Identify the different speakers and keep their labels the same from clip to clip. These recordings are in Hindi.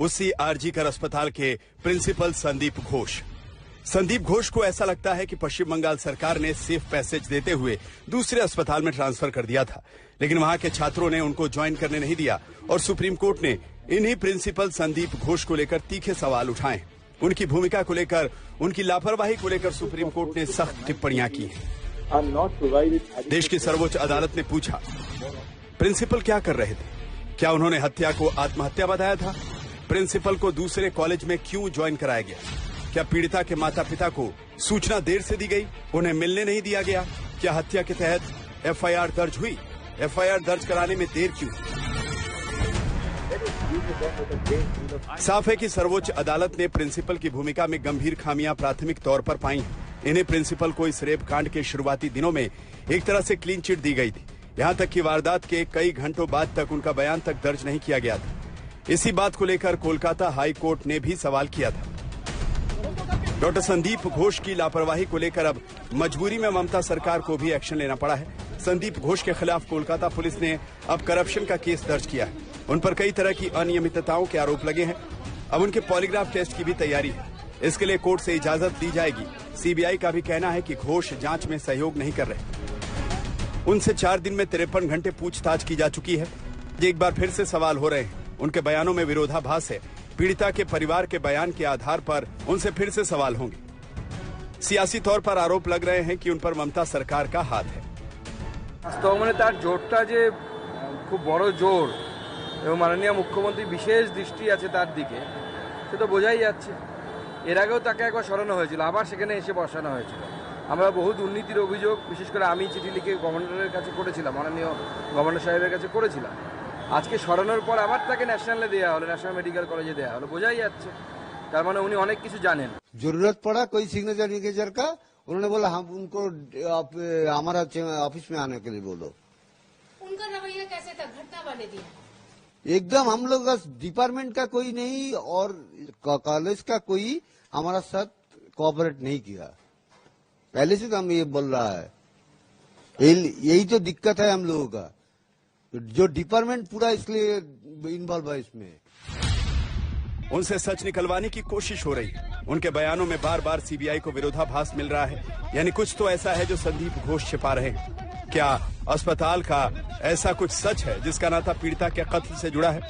Speaker 1: उसी आरजीकर अस्पताल के प्रिंसिपल संदीप घोष। संदीप घोष को ऐसा लगता है कि पश्चिम बंगाल सरकार ने सेफ पैसेज देते हुए दूसरे अस्पताल में ट्रांसफर कर दिया था, लेकिन वहां के छात्रों ने उनको ज्वाइन करने नहीं दिया और सुप्रीम कोर्ट ने इन्हीं प्रिंसिपल संदीप घोष को लेकर तीखे सवाल उठाए। उनकी भूमिका को लेकर, उनकी लापरवाही को लेकर सुप्रीम कोर्ट ने सख्त टिप्पणियां की हैं। देश की सर्वोच्च अदालत ने पूछा, प्रिंसिपल क्या कर रहे थे? क्या उन्होंने हत्या को आत्महत्या बताया था? प्रिंसिपल को दूसरे कॉलेज में क्यों ज्वाइन कराया गया? क्या पीड़िता के माता पिता को सूचना देर से दी गई? उन्हें मिलने नहीं दिया गया? क्या हत्या के तहत एफआईआर दर्ज हुई? एफआईआर दर्ज कराने में देर क्यों? साफ है कि सर्वोच्च अदालत ने प्रिंसिपल की भूमिका में गंभीर खामियां प्राथमिक तौर पर पाई हैं। इन्हें प्रिंसिपल को इस रेप कांड के शुरुआती दिनों में एक तरह से क्लीन चिट दी गई थी। यहां तक कि वारदात के कई घंटों बाद तक उनका बयान तक दर्ज नहीं किया गया था। इसी बात को लेकर कोलकाता हाई कोर्ट ने भी सवाल किया था। डॉक्टर संदीप घोष की लापरवाही को लेकर अब मजबूरी में ममता सरकार को भी एक्शन लेना पड़ा है। संदीप घोष के खिलाफ कोलकाता पुलिस ने अब करप्शन का केस दर्ज किया है। उन पर कई तरह की अनियमितताओं के आरोप लगे हैं। अब उनके पॉलीग्राफ टेस्ट की भी तैयारी है। इसके लिए कोर्ट से इजाजत दी जाएगी। सीबीआई का भी कहना है कि घोष जांच में सहयोग नहीं कर रहे। उनसे 4 दिन में 53 घंटे पूछताछ की जा चुकी है। एक बार फिर से सवाल हो रहे हैं। उनके बयानों में विरोधाभास है। पीड़िता के परिवार के बयान के आधार पर उनसे फिर से सवाल होंगे। सियासी तौर पर आरोप लग रहे हैं कि उन पर ममता सरकार का हाथ है।
Speaker 2: বাস্তব মানে তার জোরটা যে খুব বড় জোর এবং মাননীয় মুখ্যমন্ত্রী বিশেষ দৃষ্টি আছে তার দিকে, সে তো বোঝাই যাচ্ছে। এর আগেও তাকে একবার সরানো হয়েছিল, আবার সেখানে এসে বসানো হয়েছিল। আমরা বহু দুর্নীতির অভিযোগ, বিশেষ করে আমি চিঠি লিখে গভর্নরের কাছে করেছিলাম, মাননীয় গভর্নর সাহেবের কাছে করেছিলাম। আজকে সরানোর পর আবার তাকে ন্যাশনালে দেওয়া হলো, ন্যাশনাল মেডিকেল কলেজে দেওয়া হলো। বোঝাই যাচ্ছে তার মানে উনি অনেক কিছু জানেন।
Speaker 3: जरूरत पड़ा कोई सिग्नेचर विग्नेचर का, उन्होंने बोला हम उनको हमारा ऑफिस में आने के लिए बोलो।
Speaker 4: उनका रवैया कैसे था घटना वाले दिन?
Speaker 3: एकदम हम लोग का डिपार्टमेंट का कोई नहीं और कॉलेज का कोई हमारा साथ कोऑपरेट नहीं किया। पहले से तो हम ये बोल रहा है, यही तो दिक्कत है हम लोगों का, जो डिपार्टमेंट पूरा इसलिए इन्वॉल्व है इसमें।
Speaker 1: उनसे सच निकलवाने की कोशिश हो रही है। उनके बयानों में बार बार सीबीआई को विरोधाभास मिल रहा है, यानी कुछ तो ऐसा है जो संदीप घोष छिपा रहे हैं। क्या अस्पताल का ऐसा कुछ सच है जिसका नाता पीड़िता के कत्ल से जुड़ा है?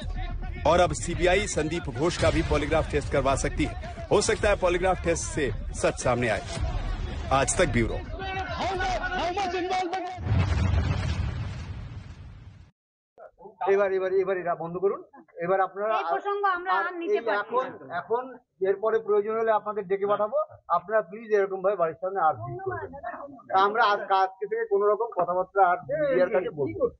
Speaker 1: और अब सीबीआई संदीप घोष का भी पॉलीग्राफ टेस्ट करवा सकती है। हो सकता है पॉलीग्राफ टेस्ट से सच सामने आए। आज तक ब्यूरो।
Speaker 5: এবার এটা বন্ধ করুন। এবার আপনারা এখন এরপরে প্রয়োজন হলে আপনাদের ডেকে পাঠাবো। আপনারা প্লিজ এরকম ভাবে বাড়ির সামনে আর ভিড় করবেন না। আমরা আজকে থেকে কোনো রকম কথাবার্তা আর মিডিয়ার কাছে বলবো না।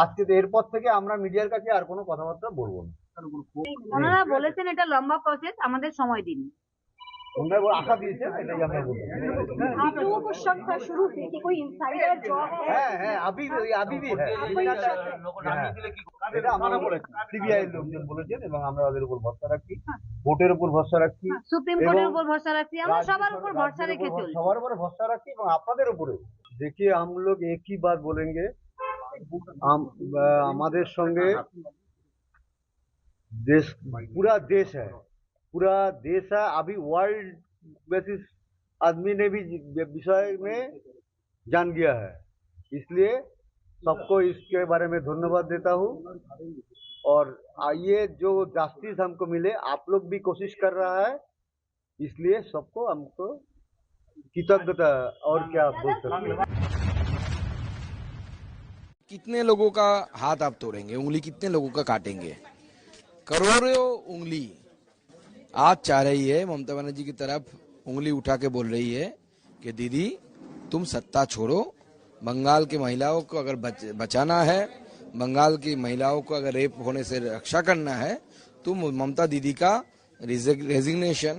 Speaker 5: আজকে এরপর থেকে আমরা মিডিয়ার কাছে আর কোনো কথাবার্তা বলবো না।
Speaker 6: ওনারা বলেছেন এটা লম্বা প্রসেস, আমাদের সময় দিন।
Speaker 5: उन्होंने वो आशा दी है,
Speaker 4: आप लोगों को शक था शुरू से कि कोई इनसाइडर जॉब
Speaker 5: है, अभी भी है। এটা আমরা বলেছি, সিবিআই লোকজন বলেছেন এবং আমরা ওদের উপর ভরসা রাখি, কোর্টের উপর ভরসা রাখি,
Speaker 6: সুপ্রিম কোর্টের উপর ভরসা রাখি, আমরা সবার উপর ভরসা রেখে চলি,
Speaker 5: সবার উপর ভরসা রাখি এবং আপনাদের উপরে। देखिए हम लोग एक ही बात बोलेंगे, हमारे संगे देश पूरा देश है। अभी वर्ल्ड बेसिस आदमी ने भी विषय में जान गया है, इसलिए सबको इसके बारे में धन्यवाद देता हूँ। और ये जो जस्टिस हमको मिले, आप लोग भी कोशिश कर रहा है, इसलिए सबको हमको कृतज्ञता। और क्या बोल सकते हैं।
Speaker 2: कितने लोगों का हाथ आप तोड़ेंगे, उंगली कितने लोगों का काटेंगे? करोड़ों उंगली आज चाह रही है, ममता बनर्जी की तरफ उंगली उठा के बोल रही है कि दीदी तुम सत्ता छोड़ो, बंगाल की महिलाओं को अगर बचाना है, बंगाल की महिलाओं को अगर रेप होने से रक्षा करना है, तो ममता दीदी का रेजिग्नेशन,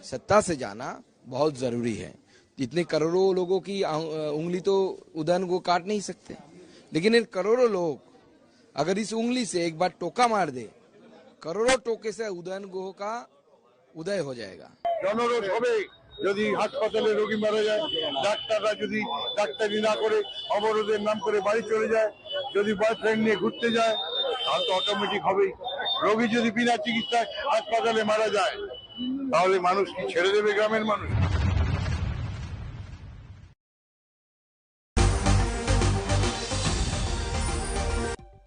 Speaker 2: सत्ता से जाना बहुत जरूरी है। इतने करोड़ों लोगों की उंगली तो उदयन को काट नहीं सकते, लेकिन इन करोड़ों लोग अगर इस उंगली से एक बार टोका मार दे, करोड़ों टोके से उदयन गुह का উদয় হয়ে যায়গা।
Speaker 7: জনরোষ হবে যদি হাসপাতালে রোগী মারা যায়, ডাক্তাররা যদি ডাক্তারি না করে অবরোধের নাম করে বাড়ি চলে যায়, যদি বয়ফ্রেন্ড নিয়ে ঘুরতে যায়, তাহলে তো অটোমেটিক হবেই। রোগী যদি বিনা চিকিৎসায় হাসপাতালে মারা যায় তাহলে মানুষ কি ছেড়ে দেবে গ্রামের মানুষ?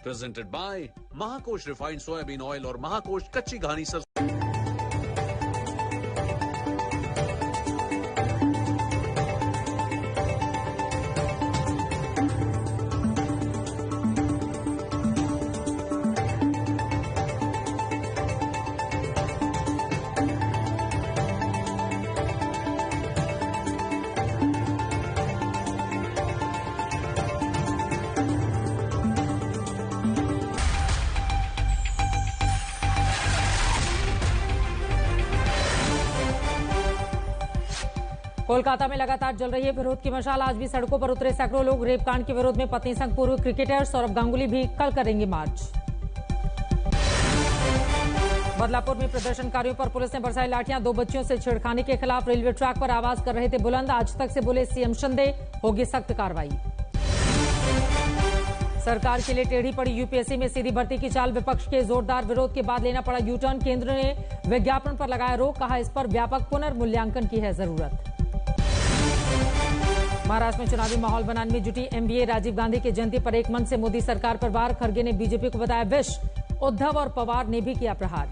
Speaker 8: Presented by Mahakosh Refined Soybean Oil और Mahakosh कच्ची घानी सरसों।
Speaker 9: कोलकाता में लगातार जल रही है विरोध की मशाल। आज भी सड़कों पर उतरे सैकड़ों लोग। रेप कांड के विरोध में पत्नी संग पूर्व क्रिकेटर सौरभ गांगुली भी कल करेंगे मार्च। बदलापुर में प्रदर्शनकारियों पर पुलिस ने बरसाई लाठियां। 2 बच्चियों से छेड़खानी के खिलाफ रेलवे ट्रैक पर आवाज कर रहे थे बुलंद। आज तक से बोले सीएम शिंदे, होगी सख्त कार्रवाई। सरकार के लिए टेढ़ी पड़ी यूपीएससी में सीधी भर्ती की चाल। विपक्ष के जोरदार विरोध के बाद लेना पड़ा यू टर्न। केंद्र ने विज्ञापन पर लगाया रोक। कहा इस पर व्यापक पुनर्मूल्यांकन की है जरूरत। महाराष्ट्र में चुनावी माहौल बनाने में जुटी एमबीए। राजीव गांधी की जयंती पर एक मन से मोदी सरकार पर वार। खड़गे ने बीजेपी को बताया विष। उद्धव और पवार ने भी किया प्रहार।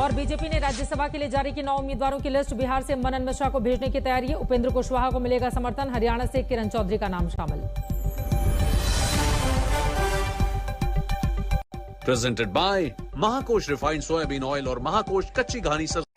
Speaker 9: और बीजेपी ने राज्यसभा के लिए जारी की 9 उम्मीदवारों की लिस्ट। बिहार से मनन मिश्रा को भेजने की तैयारी है। उपेंद्र कुशवाहा को मिलेगा समर्थन। हरियाणा से किरण चौधरी का नाम शामिल।
Speaker 8: Presented by Mahakosh Refined Soybean Oil और Mahakosh कच्ची घानी सरसों।